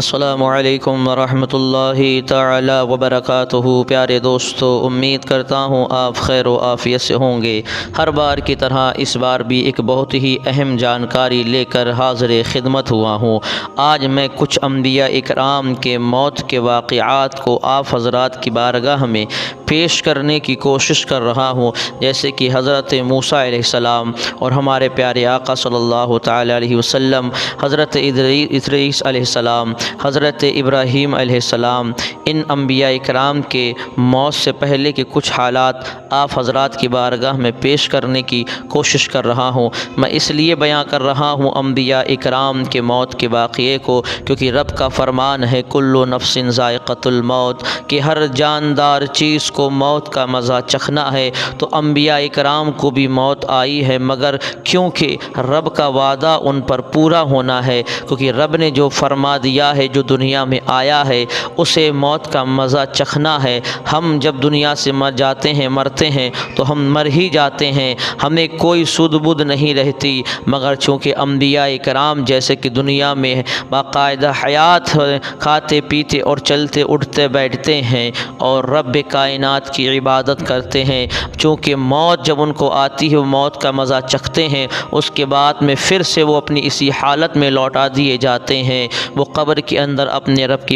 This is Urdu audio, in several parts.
السلام علیکم ورحمۃ اللہ تعالی وبرکاتہ۔ پیارے دوستو، امید کرتا ہوں آپ خیر و عافیت سے ہوں گے۔ ہر بار کی طرح اس بار بھی ایک بہت ہی اہم جانکاری لے کر حاضر خدمت ہوا ہوں۔ آج میں کچھ انبیاء اکرام کے موت کے واقعات کو آپ حضرات کی بارگاہ میں پیش کرنے کی کوشش کر رہا ہوں، جیسے کہ حضرت موسیٰ علیہ السلام اور ہمارے پیارے آقا صلی اللہ تعالی علیہ وسلم، حضرت ادریس علیہ السلام، حضرت ابراہیم علیہ السلام۔ ان انبیاء اکرام کے موت سے پہلے کے کچھ حالات آپ حضرات کی بارگاہ میں پیش کرنے کی کوشش کر رہا ہوں۔ میں اس لیے بیان کر رہا ہوں انبیاء اکرام کے موت کے واقعے کو، کیونکہ رب کا فرمان ہے کل نفس ذائقۃ الموت، کہ ہر جاندار چیز کو موت کا مزہ چکھنا ہے۔ تو انبیاء اکرام کو بھی موت آئی ہے، مگر کیونکہ رب کا وعدہ ان پر پورا ہونا ہے، کیونکہ رب نے جو فرما دیا ہے، جو دنیا میں آیا ہے اسے موت کا مزہ چکھنا ہے۔ ہم جب دنیا سے مر جاتے ہیں، مرتے ہیں تو ہم مر ہی جاتے ہیں، ہمیں کوئی سود بد نہیں رہتی، مگر چونکہ انبیاء کرام جیسے کہ دنیا میں باقاعدہ حیات کھاتے پیتے اور چلتے اٹھتے بیٹھتے ہیں اور رب کائنات کی عبادت کرتے ہیں، چونکہ موت جب ان کو آتی ہے وہ موت کا مزہ چکھتے ہیں، اس کے بعد میں پھر سے وہ اپنی اسی حالت میں لوٹا دیے جاتے ہیں۔ وہ قبر کے اندر اپنے رب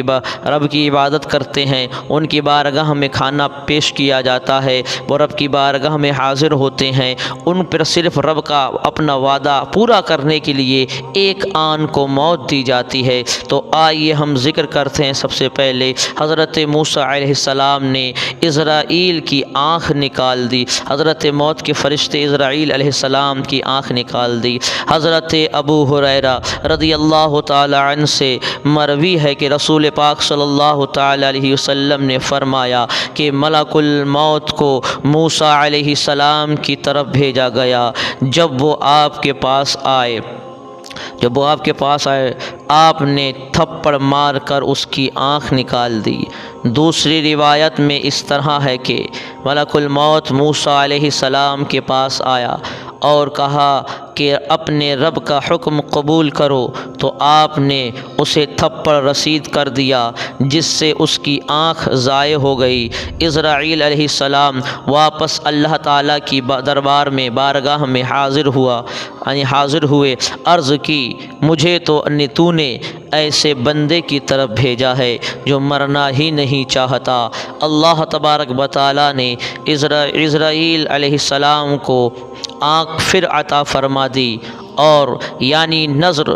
کی عبادت کرتے ہیں، ان کی بارگاہ میں کھانا پیش کیا جاتا ہے، وہ رب کی بارگاہ میں حاضر ہوتے ہیں، ان پر صرف رب کا اپنا وعدہ پورا کرنے کے لیے ایک آن کو موت دی جاتی ہے۔ تو آئیے ہم ذکر کرتے ہیں سب سے پہلے حضرت موسیٰ علیہ السلام نے عزرائیل کی آنکھ نکال دی، حضرت موت کے فرشتے عزرائیل علیہ السلام کی آنکھ نکال دی۔ حضرت ابو ہریرہ رضی اللہ تعالی عنہ سے مروی ہے کہ رسول پاک صلی اللہ تعالی علیہ وسلم نے فرمایا کہ ملک الموت کو موسیٰ علیہ السلام کی طرف بھیجا گیا۔ جب وہ آپ کے پاس آئے آپ نے تھپڑ مار کر اس کی آنکھ نکال دی۔ دوسری روایت میں اس طرح ہے کہ ملک الموت موسیٰ علیہ السلام کے پاس آیا اور کہا کہ اپنے رب کا حکم قبول کرو، تو آپ نے اسے تھپڑ رسید کر دیا جس سے اس کی آنکھ ضائع ہو گئی۔ عزرائیل علیہ السلام واپس اللہ تعالیٰ کی دربار میں بارگاہ میں حاضر ہوئے، عرض کی مجھے تو نے ایسے بندے کی طرف بھیجا ہے جو مرنا ہی نہیں چاہتا۔ اللہ تبارک و تعالیٰ نے عزرائیل علیہ السلام کو آنکھ پھر عطا فرما دی، اور یعنی نظر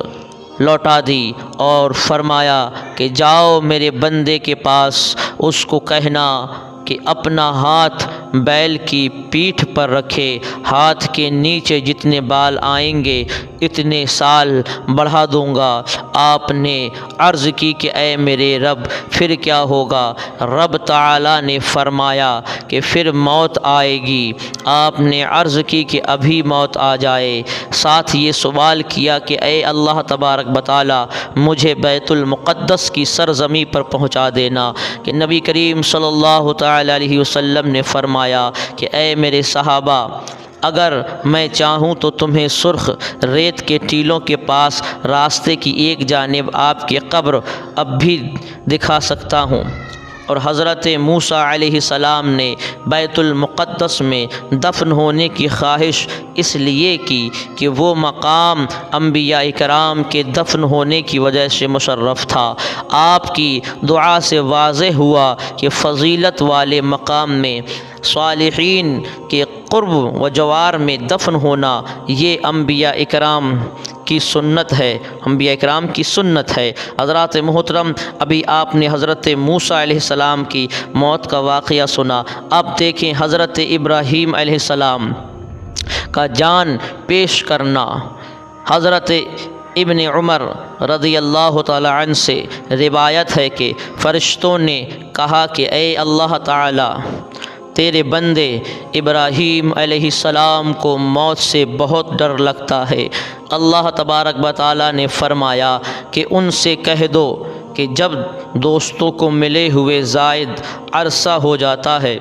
لوٹا دی، اور فرمایا کہ جاؤ میرے بندے کے پاس، اس کو کہنا کہ اپنا ہاتھ بیل کی پیٹھ پر رکھے، ہاتھ کے نیچے جتنے بال آئیں گے اتنے سال بڑھا دوں گا۔ آپ نے عرض کی کہ اے میرے رب پھر کیا ہوگا؟ رب تعالیٰ نے فرمایا کہ پھر موت آئے گی۔ آپ نے عرض کی کہ ابھی موت آ جائے، ساتھ یہ سوال کیا کہ اے اللہ تبارک و تعالیٰ مجھے بیت المقدس کی سرزمین پر پہنچا دینا، کہ نبی کریم صلی اللہ تعالی علیہ وسلم نے فرمایا کہ اے میرے صحابہ، اگر میں چاہوں تو تمہیں سرخ ریت کے ٹیلوں کے پاس راستے کی ایک جانب آپ کی قبر اب بھی دکھا سکتا ہوں۔ اور حضرت موسیٰ علیہ السلام نے بیت المقدس میں دفن ہونے کی خواہش اس لیے کی کہ وہ مقام انبیاء کرام کے دفن ہونے کی وجہ سے مشرف تھا۔ آپ کی دعا سے واضح ہوا کہ فضیلت والے مقام میں صالحین کے قرب و جوار میں دفن ہونا یہ انبیاء اکرام کی سنت ہے۔ حضرات محترم، ابھی آپ نے حضرت موسیٰ علیہ السلام کی موت کا واقعہ سنا، اب دیکھیں حضرت ابراہیم علیہ السلام کا جان پیش کرنا۔ حضرت ابن عمر رضی اللہ تعالی عنہ سے روایت ہے کہ فرشتوں نے کہا کہ اے اللہ تعالی، تیرے بندے ابراہیم علیہ السلام کو موت سے بہت ڈر لگتا ہے۔ اللہ تبارک و تعالیٰ نے فرمایا کہ ان سے کہہ دو کہ جب دوستوں کو ملے ہوئے زائد عرصہ ہو جاتا ہے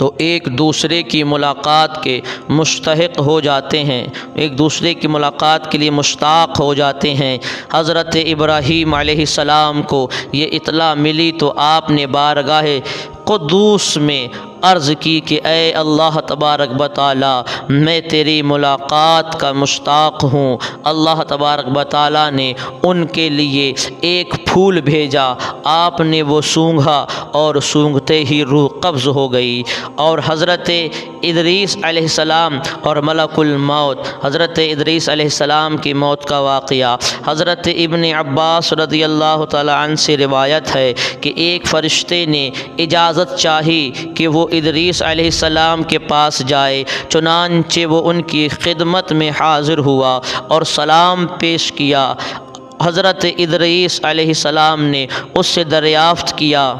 تو ایک دوسرے کی ملاقات کے مستحق ہو جاتے ہیں، ایک دوسرے کی ملاقات کے لیے مشتاق ہو جاتے ہیں۔ حضرت ابراہیم علیہ السلام کو یہ اطلاع ملی تو آپ نے بارگاہ قدوس میں عرض کی کہ اے اللہ تبارک و تعالی، میں تیری ملاقات کا مشتاق ہوں۔ اللہ تبارک و تعالی نے ان کے لیے ایک پھول بھیجا، آپ نے وہ سونگھا اور سونگھتے ہی روح قبض ہو گئی۔ اور حضرت ادریس علیہ السلام اور ملک الموت، حضرت ادریس علیہ السلام کی موت کا واقعہ حضرت ابن عباس رضی اللہ تعالی عنہ سے روایت ہے کہ ایک فرشتے نے اجازت چاہی کہ وہ ادریس علیہ السلام کے پاس جائے، چنانچہ وہ ان کی خدمت میں حاضر ہوا اور سلام پیش کیا۔ حضرت ادریس علیہ السلام نے اس سے دریافت کیا،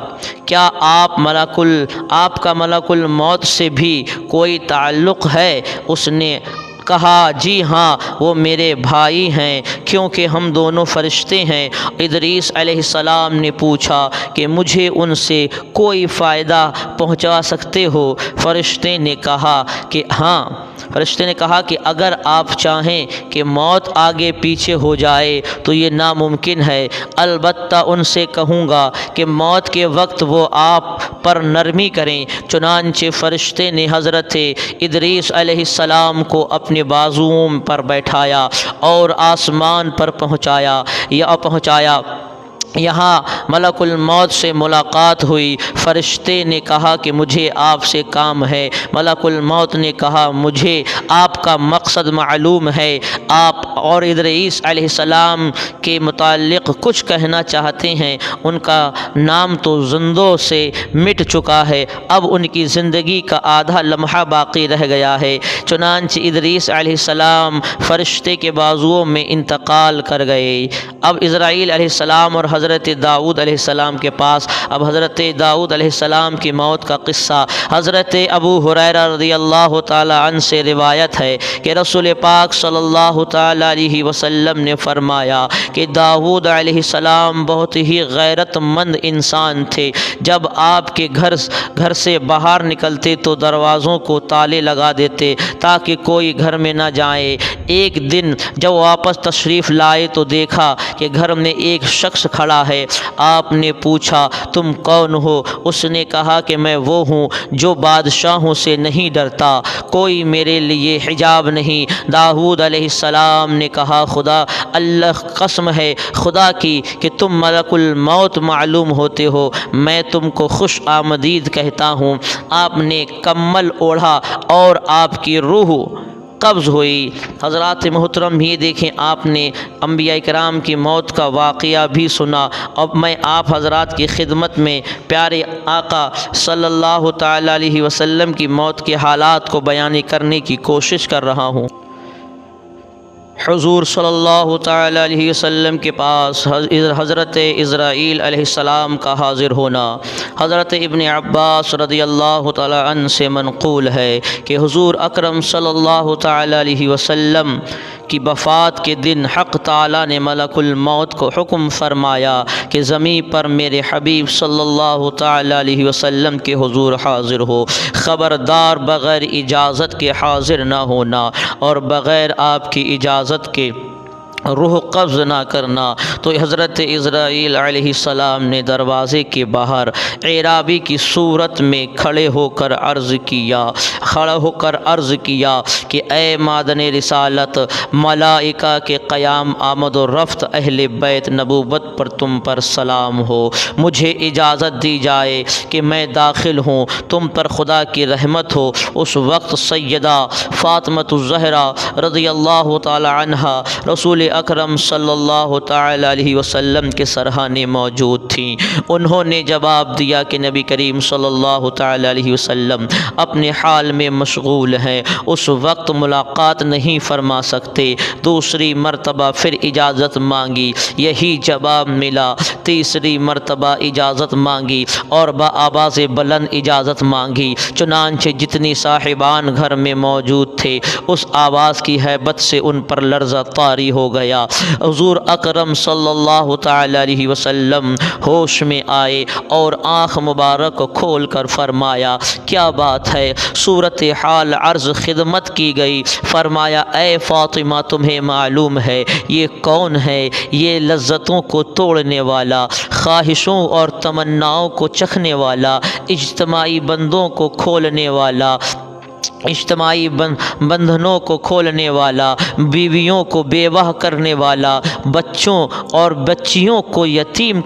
کیا آپ کا ملک الموت سے بھی کوئی تعلق ہے؟ اس نے کہا جی ہاں، وہ میرے بھائی ہیں کیونکہ ہم دونوں فرشتے ہیں۔ ادریس علیہ السلام نے پوچھا کہ مجھے ان سے کوئی فائدہ پہنچا سکتے ہو؟ فرشتے نے کہا کہ ہاں۔ فرشتے نے کہا کہ اگر آپ چاہیں کہ موت آگے پیچھے ہو جائے تو یہ ناممکن ہے، البتہ ان سے کہوں گا کہ موت کے وقت وہ آپ پر نرمی کریں۔ چنانچہ فرشتے نے حضرت ادریس علیہ السلام کو اپنے بازوؤں پر بیٹھایا اور آسمان پر پہنچایا۔ یہاں ملک الموت سے ملاقات ہوئی۔ فرشتے نے کہا کہ مجھے آپ سے کام ہے۔ ملک الموت نے کہا مجھے آپ کا مقصد معلوم ہے، آپ اور ادریس علیہ السلام کے متعلق کچھ کہنا چاہتے ہیں۔ ان کا نام تو زندوں سے مٹ چکا ہے، اب ان کی زندگی کا آدھا لمحہ باقی رہ گیا ہے۔ چنانچہ ادریس علیہ السلام فرشتے کے بازوؤں میں انتقال کر گئے۔ اب اسرائیل علیہ السلام اور حضرت داؤد علیہ السلام کے پاس، اب حضرت داؤد علیہ السلام کی موت کا قصہ حضرت ابو ہریرہ رضی اللہ تعالی عنہ سے روایت ہے کہ رسول پاک صلی اللہ تعالی علیہ وسلم نے فرمایا کہ داؤد علیہ السلام بہت ہی غیرت مند انسان تھے۔ جب آپ کے گھر سے باہر نکلتے تو دروازوں کو تالے لگا دیتے تاکہ کوئی گھر میں نہ جائے۔ ایک دن جب واپس تشریف لائے تو دیکھا کہ گھر میں ایک شخص کھڑا ہے۔ آپ نے پوچھا تم کون ہو؟ اس نے کہا کہ میں وہ ہوں جو بادشاہوں سے نہیں ڈرتا، کوئی میرے لیے حجاب نہیں۔ داؤد علیہ السلام نے کہا خدا اللہ قسم ہے خدا کی کہ تم ملک الموت معلوم ہوتے ہو، میں تم کو خوش آمدید کہتا ہوں۔ آپ نے کمل اوڑھا اور آپ کی روح قبض ہوئی۔ حضرات محترم یہ دیکھیں، آپ نے انبیاء کرام کی موت کا واقعہ بھی سنا۔ اب میں آپ حضرات کی خدمت میں پیارے آقا صلی اللہ تعالی علیہ وسلم کی موت کے حالات کو بیان کرنے کی کوشش کر رہا ہوں۔ حضور صلی اللہ تعالی علیہ وسلم کے پاس حضرت اسرائیل علیہ السلام کا حاضر ہونا حضرت ابن عباس رضی اللہ تعالی عنہ سے منقول ہے کہ حضور اکرم صلی اللہ تعالی علیہ وسلم کی وفات کے دن حق تعالی نے ملک الموت کو حکم فرمایا کہ زمین پر میرے حبیب صلی اللہ تعالی علیہ وسلم کے حضور حاضر ہو، خبردار بغیر اجازت کے حاضر نہ ہونا اور بغیر آپ کی اجازت کے روح قبض نہ کرنا۔ تو حضرت اسرائیل علیہ السلام نے دروازے کے باہر اعرابی کی صورت میں کھڑے ہو کر عرض کیا کہ اے مادن رسالت، ملائکہ کے قیام آمد و رفت، اہل بیت نبوت پر تم پر سلام ہو، مجھے اجازت دی جائے کہ میں داخل ہوں، تم پر خدا کی رحمت ہو۔ اس وقت سیدہ فاطمۃ الزہرا رضی اللہ تعالی عنہا رسول اکرم صلی اللہ تعالی علیہ وسلم کے سرحانے موجود تھیں۔ انہوں نے جواب دیا کہ نبی کریم صلی اللہ تعالی علیہ وسلم اپنے حال میں مشغول ہیں، اس وقت ملاقات نہیں فرما سکتے۔ دوسری مرتبہ پھر اجازت مانگی، یہی جواب ملا۔ تیسری مرتبہ اجازت مانگی اور بآواز بلند اجازت مانگی، چنانچہ جتنی صاحبان گھر میں موجود تھے اس آواز کی ہیبت سے ان پر لرزہ طاری ہو گیا۔ گیا۔ حضور اکرم صلی اللہ تعالی علیہ وسلم ہوش میں آئے اور آنکھ مبارک کو کھول کر فرمایا کیا بات ہے؟ صورتحال عرض خدمت کی گئی۔ فرمایا اے فاطمہ تمہیں معلوم ہے یہ کون ہے؟ یہ لذتوں کو توڑنے والا، خواہشوں اور تمناؤں کو چکھنے والا، اجتماعی بندوں کو کھولنے والا، اجتماعی بندھنوں کو کھولنے والا، بیویوں کو بیوہ کرنے والا، بچوں اور بچیوں کو یتیم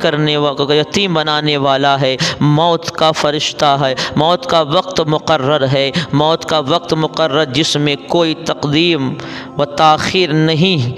بنانے والا ہے۔ موت کا فرشتہ ہے، موت کا وقت مقرر ہے، موت کا وقت مقرر جس میں کوئی تقدیم و تاخیر نہیں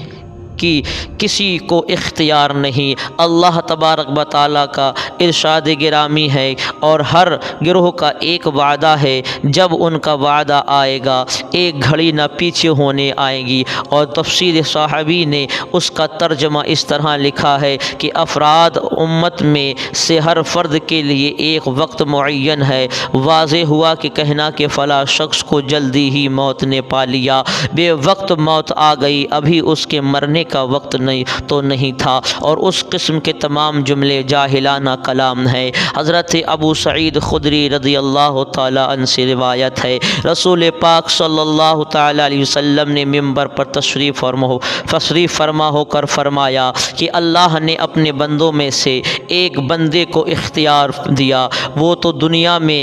کی کسی کو اختیار نہیں۔ اللہ تبارک و تعالیٰ کا ارشاد گرامی ہے اور ہر گروہ کا ایک وعدہ ہے، جب ان کا وعدہ آئے گا ایک گھڑی نہ پیچھے ہونے آئے گی۔ اور تفسیر صحابی نے اس کا ترجمہ اس طرح لکھا ہے کہ افراد امت میں سے ہر فرد کے لیے ایک وقت معین ہے۔ واضح ہوا کہ کہنا کہ فلاں شخص کو جلدی ہی موت نے پا لیا، بے وقت موت آ گئی، ابھی اس کے مرنے کا وقت نہیں تھا، اور اس قسم کے تمام جملے جاہلانہ کلام ہے۔ حضرت ابو سعید خدری رضی اللہ تعالی عنہ سے روایت ہے، رسول پاک صلی اللہ تعالی علیہ وسلم نے منبر پر تشریف فرما ہو کر فرمایا کہ اللہ نے اپنے بندوں میں سے ایک بندے کو اختیار دیا، وہ دنیاوی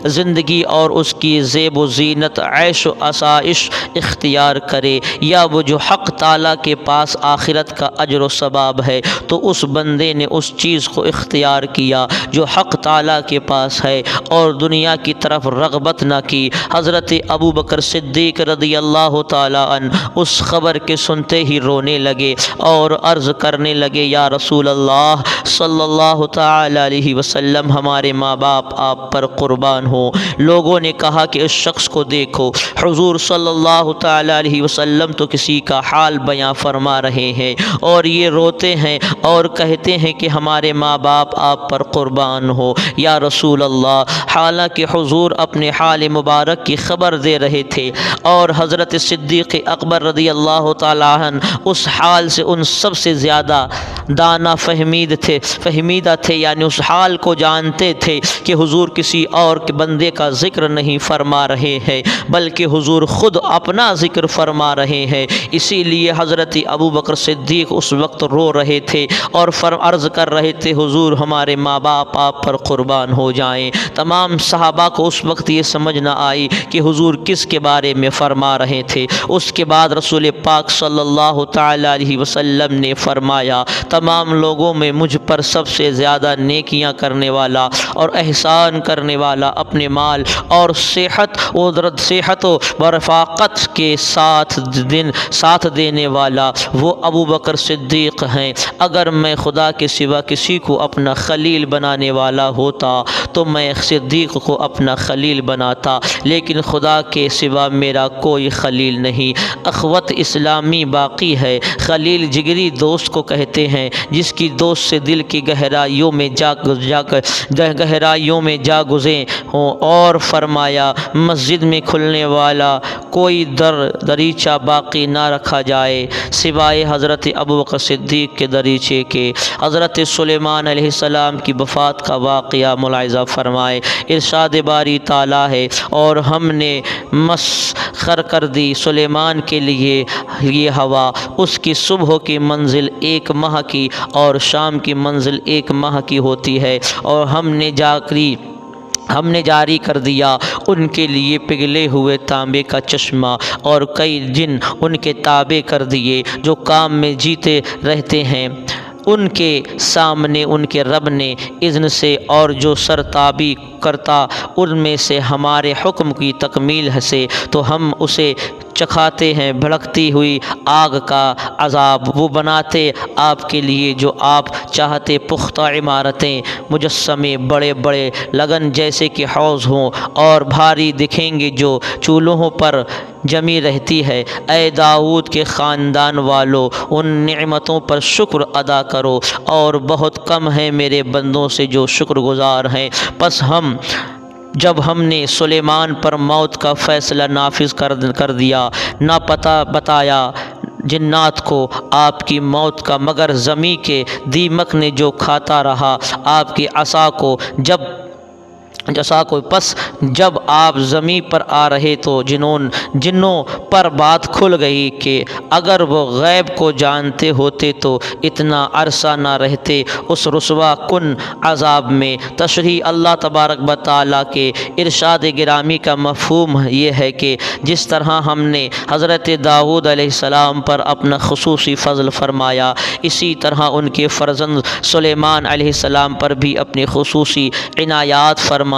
زندگی اور اس کی زیب و زینت، عیش و آسائش اختیار کرے، یا وہ جو حق تعالیٰ کے پاس آخرت کا اجر و ثواب ہے۔ تو اس بندے نے اس چیز کو اختیار کیا جو حق تعالیٰ کے پاس ہے اور دنیا کی طرف رغبت نہ کی۔ حضرت ابو بکر صدیق رضی اللہ تعالیٰ عنہ اس خبر کے سنتے ہی رونے لگے اور عرض کرنے لگے یا رسول اللہ صلی اللہ تعالی علیہ وسلم، ہمارے ماں باپ آپ پر قربان ہوں۔ لوگوں نے کہا کہ اس شخص کو دیکھو، حضور صلی اللہ تعالی علیہ وسلم تو کسی کا حال بیان فرما رہے ہیں اور یہ روتے ہیں اور کہتے ہیں کہ ہمارے ماں باپ آپ پر قربان ہو یا رسول اللہ۔ حالانکہ حضور اپنے حال مبارک کی خبر دے رہے تھے اور حضرت صدیق اکبر رضی اللہ تعالیٰ عنہ اس حال سے ان سب سے زیادہ دانا فہمیدہ تھے، یعنی اس حال کو جانتے تھے کہ حضور کسی اور کے بندے کا ذکر نہیں فرما رہے ہیں بلکہ حضور خود اپنا ذکر فرما رہے ہیں۔ اسی لیے حضرت ابو بکر صدیق اس وقت رو رہے تھے اور عرض کر رہے تھے حضور ہمارے ماں باپ آپ پر قربان ہو جائیں۔ تمام صحابہ کو اس وقت یہ سمجھ نہ آئی کہ حضور کس کے بارے میں فرما رہے تھے۔ اس کے بعد رسول پاک صلی اللہ تعالی علیہ وسلم نے فرمایا تمام لوگوں میں مجھ پر سب سے زیادہ نیکیاں کرنے والا اور احسان کرنے والا، اپنے مال اور صحت و رفاقت کے ساتھ دینے والا وہ ابو بکر صدیق ہیں۔ اگر میں خدا کے سوا کسی کو اپنا خلیل بنانے والا ہوتا تو میں صدیق کو اپنا خلیل بناتا، لیکن خدا کے سوا میرا کوئی خلیل نہیں۔ اخوت اسلامی باقی ہے۔ خلیل جگری دوست کو کہتے ہیں جس کی دوست سے دل کی گہرائیوں میں جا گزرے ہوں، اور فرمایا مسجد میں کھلنے والا کوئی دریچہ باقی نہ رکھا جائے سوائے حضرت ابو بکر صدیق کے دریچے کے۔ حضرت سلیمان علیہ السلام کی وفات کا واقعہ ملاحظہ فرمائے۔ ارشاد باری تعالیٰ ہے اور ہم نے مسخر کر دی سلیمان کے لیے یہ ہوا، اس کی صبح کی منزل 1 ماہ کی اور شام کی منزل 1 ماہ کی ہوتی ہے، اور ہم نے جاری کر دیا ان کے لیے پگھلے ہوئے تانبے کا چشمہ اور کئی جن ان کے تابع کر دیے جو کام میں جیتے رہتے ہیں ان کے سامنے ان کے رب نے اذن سے، اور جو سرتابی کرتا ان میں سے ہمارے حکم کی تکمیل سے تو ہم اسے چکھاتے ہیں بھڑکتی ہوئی آگ کا عذاب۔ وہ بناتے آپ کے لیے جو آپ چاہتے پختہ عمارتیں، مجسمے بڑے بڑے لگن جیسے کہ حوض ہوں اور بھاری دکھیں گے جو چولہوں پر جمی رہتی ہے۔ اے داؤد کے خاندان والو، ان نعمتوں پر شکر ادا کرو، اور بہت کم ہیں میرے بندوں سے جو شکر گزار ہیں۔ پس ہم جب ہم نے سلیمان پر موت کا فیصلہ نافذ کر دیا، نہ پتہ بتایا جنات کو آپ کی موت کا، مگر زمین کے دیمک نے جو کھاتا رہا آپ کی عصا کو۔ پس جب آپ زمین پر آ رہے تو جنوں پر بات کھل گئی کہ اگر وہ غیب کو جانتے ہوتے تو اتنا عرصہ نہ رہتے اس رسوا کن عذاب میں۔ تشریح اللہ تبارک و تعالیٰ کے ارشاد گرامی کا مفہوم یہ ہے کہ جس طرح ہم نے حضرت داؤد علیہ السلام پر اپنا خصوصی فضل فرمایا، اسی طرح ان کے فرزند سلیمان علیہ السلام پر بھی اپنی خصوصی عنایات فرمائیں۔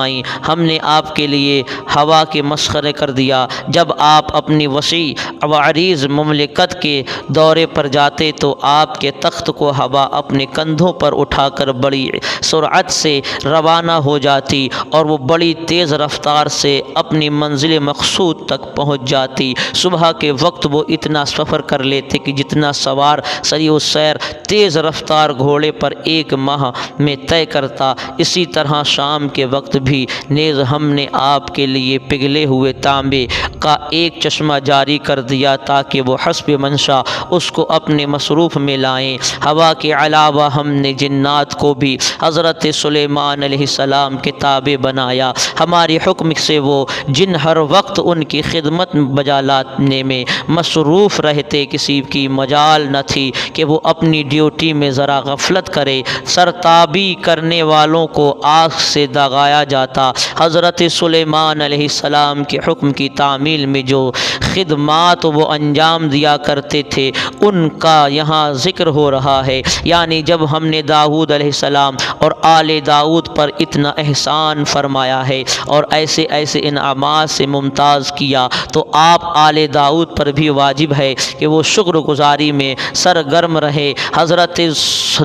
ہم نے آپ کے لیے ہوا کے مسخرے کر دیا۔ جب آپ اپنی وسیع و عریض مملکت کے دورے پر جاتے تو آپ کے تخت کو ہوا اپنے کندھوں پر اٹھا کر بڑی سرعت سے روانہ ہو جاتی اور وہ بڑی تیز رفتار سے اپنی منزل مقصود تک پہنچ جاتی۔ صبح کے وقت وہ اتنا سفر کر لیتے کہ جتنا سوار سریع السیر تیز رفتار گھوڑے پر ایک ماہ میں طے کرتا، اسی طرح شام کے وقت بھی نیز ہم نے آپ کے لیے پگھلے ہوئے تانبے کا ایک چشمہ جاری کر دیا تاکہ وہ حسب منشا اس کو اپنے مصروف میں لائیں۔ ہوا کے علاوہ ہم نے جنات کو بھی حضرت سلیمان علیہ السلام کے تابع بنایا۔ ہمارے حکم سے وہ جن ہر وقت ان کی خدمت بجا لانے میں مصروف رہتے، کسی کی مجال نہ تھی کہ وہ اپنی ڈیوٹی میں ذرا غفلت کرے۔ سرتابی کرنے والوں کو آگ سے داغایا جاتا۔ حضرت سلیمان علیہ السلام کے حکم کی تعمیل میں جو خدمات وہ انجام دیا کرتے تھے ان کا یہاں ذکر ہو رہا ہے، یعنی جب ہم نے داؤد علیہ السلام اور آل داؤد پر اتنا احسان فرمایا ہے اور ایسے انعامات سے ممتاز کیا تو آپ آل داؤد پر بھی واجب ہے کہ وہ شکر گزاری میں سرگرم رہے۔ حضرت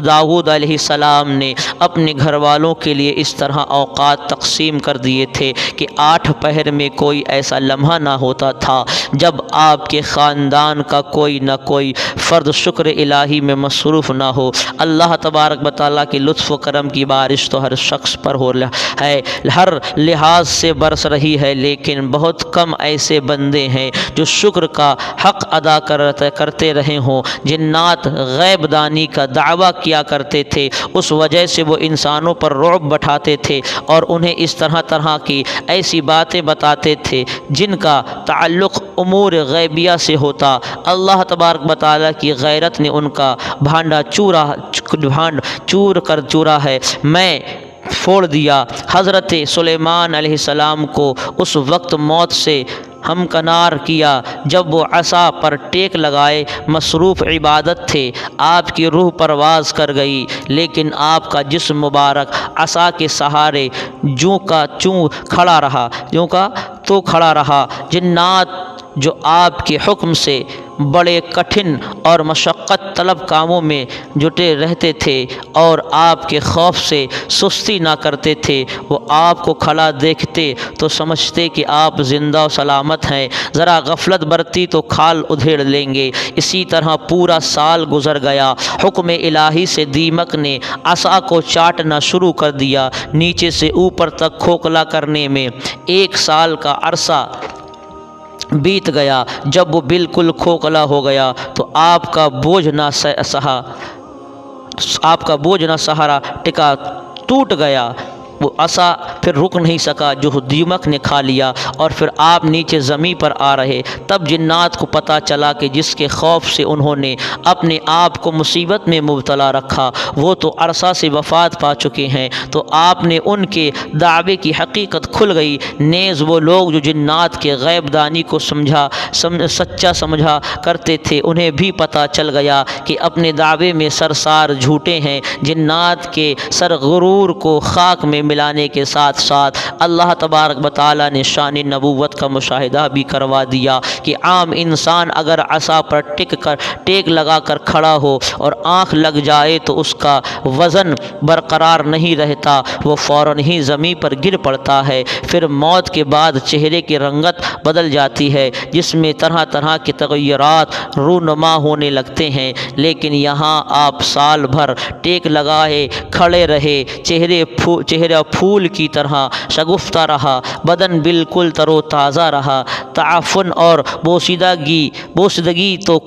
داؤد علیہ السلام نے اپنے گھر والوں کے لیے اس طرح اوقات تقسیم کر دیے تھے کہ 8 پہر میں کوئی ایسا لمحہ نہ ہوتا تھا جب آپ کے خاندان کا کوئی نہ کوئی فرد شکر الہی میں مصروف نہ ہو۔ اللہ تبارک و تعالیٰ کی لطف و کرم کی بارش تو ہر شخص پر ہو ہے، ہر لحاظ سے برس رہی ہے، لیکن بہت کم ایسے بندے ہیں جو شکر کا حق ادا کرتے رہے ہوں۔ جنات غیب دانی کا دعویٰ کیا کرتے تھے، اس وجہ سے وہ انسانوں پر رعب بٹھاتے تھے اور انہیں اس طرح کی ایسی باتیں بتاتے تھے جن کا تعلق امور غیبیہ سے ہوتا۔ اللہ تبارک و تعالیٰ کی غیرت نے ان کا بھانڈا چورا ہے میں پھوڑ دیا۔ حضرت سلیمان علیہ السلام کو اس وقت موت سے ہمکنار کیا جب وہ عصا پر ٹیک لگائے مصروف عبادت تھے۔ آپ کی روح پرواز کر گئی، لیکن آپ کا جسم مبارک عصا کے سہارے جوں کا تو کھڑا رہا۔ جنات جو آپ کے حکم سے بڑے کٹھن اور مشقت طلب کاموں میں جٹے رہتے تھے اور آپ کے خوف سے سستی نہ کرتے تھے، وہ آپ کو کھڑا دیکھتے تو سمجھتے کہ آپ زندہ و سلامت ہیں، ذرا غفلت برتی تو کھال ادھیڑ لیں گے۔ اسی طرح پورا سال گزر گیا۔ حکم الہی سے دیمک نے عصا کو چاٹنا شروع کر دیا۔ نیچے سے اوپر تک کھوکھلا کرنے میں 1 سال کا عرصہ بیت گیا۔ جب وہ بالکل کھوکھلا ہو گیا تو آپ کا بوجھ نہ سہارا ٹکا ٹوٹ گیا۔ وہ عصا پھر رک نہیں سکا جو دیمک نے کھا لیا اور پھر آپ نیچے زمین پر آ رہے۔ تب جنات کو پتہ چلا کہ جس کے خوف سے انہوں نے اپنے آپ کو مصیبت میں مبتلا رکھا وہ تو عرصہ سے وفات پا چکے ہیں، تو آپ نے ان کے دعوے کی حقیقت کھل گئی۔ نیز وہ لوگ جو جنات کے غیب دانی کو سچا سمجھا کرتے تھے انہیں بھی پتہ چل گیا کہ اپنے دعوے میں سرسار جھوٹے ہیں۔ جنات کے سرغرور کو خاک میں ملانے کے ساتھ ساتھ اللہ تبارک و تعالیٰ نے شان نبوت کا مشاہدہ بھی کروا دیا کہ عام انسان اگر عصا پر ٹیک لگا کر کھڑا ہو اور آنکھ لگ جائے تو اس کا وزن برقرار نہیں رہتا، وہ فوراً ہی زمین پر گر پڑتا ہے۔ پھر موت کے بعد چہرے کی رنگت بدل جاتی ہے جس میں طرح کے تغیرات رونما ہونے لگتے ہیں، لیکن یہاں آپ سال بھر ٹیک لگائے کھڑے رہے، چہرہ چہرہ پھول کی طرح شگفتہ رہا، بدن بالکل تر و تازہ رہا، تعفن اور بوسیدگی تو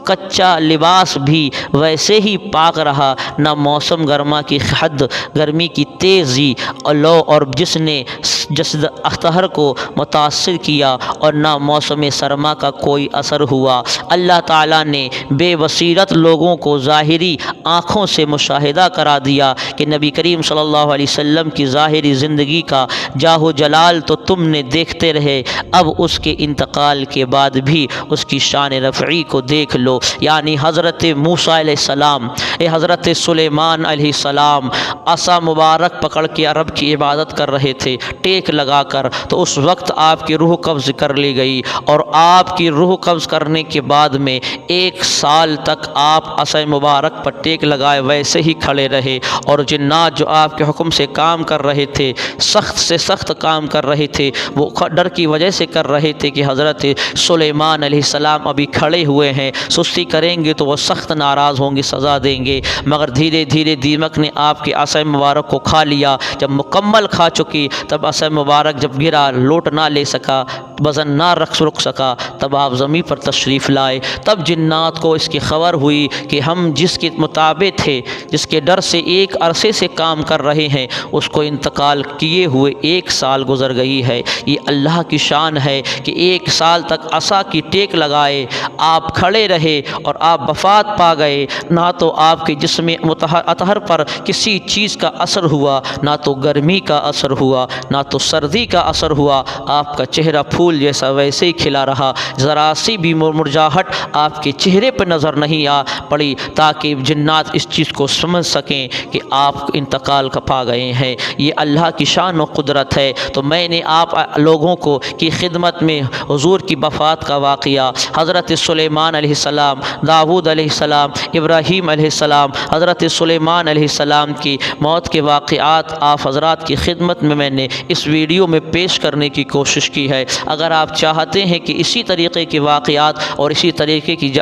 کچا لباس بھی ویسے ہی پاک رہا، نہ موسم گرما کی حد گرمی کی تیزی اور جس نے جسد اطہر کو متاثر کیا، اور نہ موسم سرما کا کوئی اثر ہوا۔ اللہ تعالیٰ نے بے بصیرت لوگوں کو ظاہری آنکھوں سے مشاہدہ کرا دیا کہ نبی کریم صلی اللہ علیہ وسلم کی ظاہری زندگی کا جاہ و جلال تو تم نے دیکھتے رہے، اب اس کے انتقال کے بعد بھی اس کی شان رفعی کو دیکھ لو۔ یعنی حضرت موسیٰ علیہ السلام، حضرت سلیمان علیہ السلام عصا مبارک پکڑ کے عرب کی عبادت کر رہے تھے ٹیک لگا کر، تو اس وقت آپ کی روح قبض کر لی گئی، اور آپ کی روح قبض کرنے کے بعد میں 1 سال تک آپ عصا مبارک پر ٹیک لگائے ویسے ہی کھڑے رہے، اور جنات جو آپ کے حکم سے کام کر رہے تھے، سخت سے سخت کام کر رہے تھے، وہ ڈر کی وجہ سے کر رہے تھے کہ حضرت سلیمان علیہ السلام ابھی کھڑے ہوئے ہیں، سستی کریں گے تو وہ سخت ناراض ہوں گے، سزا دیں گے۔ مگر دھیرے دھیرے دیمک نے آپ کے عصا مبارک کو کھا لیا، جب مکمل کھا چکی تب عصا مبارک جب گرا، لوٹ نہ لے سکا، وزن نہ رک سکا، تب آپ زمین پر تشریف لائے۔ تب جنات کو اس کی خبر ہوئی کہ ہم جس کے مطابع تھے، جس کے ڈر سے ایک عرصے سے کام کر رہے ہیں، اس کو انتقال کیے ہوئے 1 سال گزر گئی ہے۔ یہ اللہ کی شان ہے کہ 1 سال تک عصا کی ٹیک لگائے آپ کھڑے رہے اور آپ وفات پا گئے، نہ تو آپ کے جسم اطہر پر کسی چیز کا اثر ہوا، نہ تو گرمی کا اثر ہوا، نہ تو سردی کا اثر ہوا، آپ کا چہرہ پھول جیسا ویسے ہی کھلا رہا، ذرا سی بھی مرجھاہٹ آپ کے چہرے پر نظر نہیں پڑی، تاکہ جنات اس چیز کو سمجھ سکیں کہ آپ انتقال کا پا گئے ہیں۔ یہ اللہ کی شان و قدرت ہے۔ تو میں نے آپ لوگوں کو کی خدمت میں حضور کی وفات کا واقعہ، حضرت سلیمان علیہ السلام، داؤد علیہ السلام، ابراہیم علیہ السلام، حضرت سلیمان علیہ السلام کی موت کے واقعات آپ حضرات کی خدمت میں نے اس ویڈیو میں پیش کرنے کی کوشش کی ہے۔ اگر آپ چاہتے ہیں کہ اسی طریقے کے واقعات اور اسی طریقے کی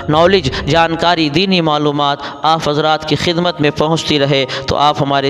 نالج، جانکاری، دینی معلومات آپ حضرات کی خدمت میں پہنچتی رہے، تو آپ ہمارے